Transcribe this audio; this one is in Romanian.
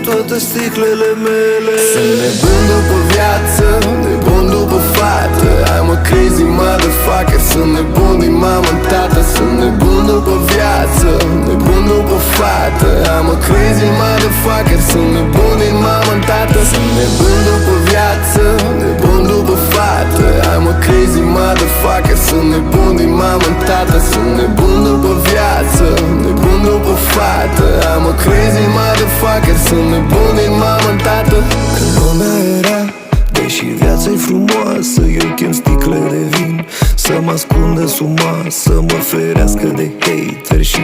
toate sticlele mele. Sunt nebun după viață, nebun după fată. I'm a crazy motherfucker. Sunt nebun din mamă în tată. Sunt nebun după viață, nebun după fată. I'm a crazy motherfucker. Sunt nebun din mamă în tată. Sunt nebun după viață, nebun după fată. I'm a crazy motherfucker. Sunt nebun din mamă în tată. Sunt nebun după viață, nebun după fată. I'm a crazy motherfucker. Sunt nebun din mamă în tată. Când lumea era, deși viața-i frumoasă, eu chem sticle de vin să mă ascundă sub masă, să mă ferească de hater și